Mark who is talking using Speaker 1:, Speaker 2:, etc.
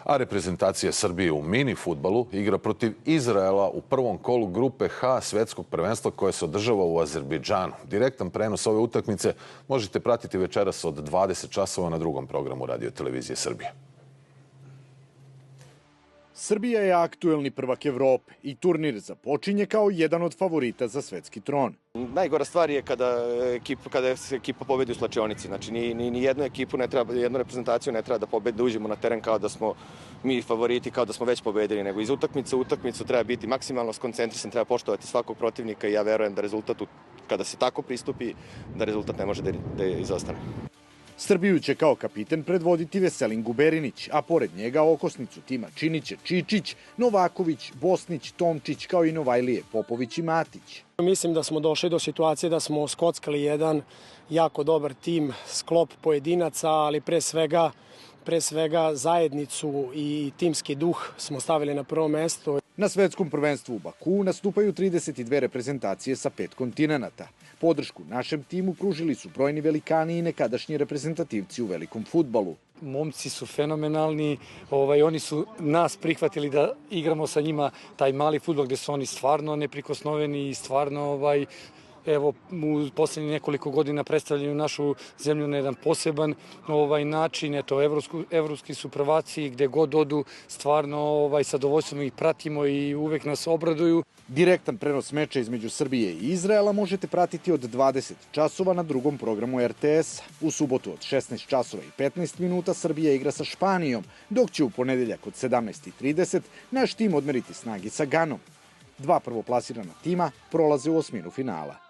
Speaker 1: A reprezentacija Srbije u mini fudbalu igra protiv Izraela u prvom kolu grupe H svetskog prvenstva koje se održava u Azerbejdžanu. Direktan prenos ove utakmice možete pratiti večeras od 20 časova na drugom programu Radio televizije Srbije.
Speaker 2: Srbija je aktuelni prvak Evrope i turnir započinje kao jedan od favorita za svetski tron.
Speaker 3: Najgora stvar je kada se ekipa pobedi u slačionici. Znači, ni jednu ekipu ne treba, jednu reprezentaciju ne treba da pobedi, da uđemo na teren kao da smo mi favoriti, kao da smo već pobedili, nego iz utakmice u utakmicu treba biti maksimalno skoncentrisan, treba poštovati svakog protivnika i ja verujem da rezultat, kada se tako pristupi, da rezultat ne može da izostane.
Speaker 2: Srbiju će kao kapiten predvoditi Veselin Guberinić, a pored njega okosnicu tima činiće Čičić, Novaković, Bosnić, Tomčić, kao i Novajlije, Popović i Matić.
Speaker 4: Mislim da smo došli do situacije da smo skockali jedan jako dobar tim, sklop pojedinaca, ali pre svega zajednicu i timski duh smo stavili na prvo mesto.
Speaker 2: Na svetskom prvenstvu u Baku nastupaju 32 reprezentacije sa 5 kontinenata. Podršku našem timu pružili su brojni velikani i nekadašnji reprezentativci u velikom fudbalu.
Speaker 5: Momci su fenomenalni, oni su nas prihvatili da igramo sa njima taj mali fudbal gde su oni stvarno neprikosnoveni i stvarno evo, u poslednjih nekoliko godina predstavljaju našu zemlju na jedan poseban način. Eto, evropski su prvaci, gde god odu, stvarno sa zadovoljstvom ih pratimo i uvek nas obraduju.
Speaker 2: Direktan prenos meča između Srbije i Izraela možete pratiti od 20 časova na drugom programu RTS. U subotu od 16 časova i 15 minuta Srbija igra sa Španijom, dok će u ponedeljak od 17:30 naš tim odmeriti snagi sa Ganom. Dva prvoplasirana tima prolaze u osminu finala.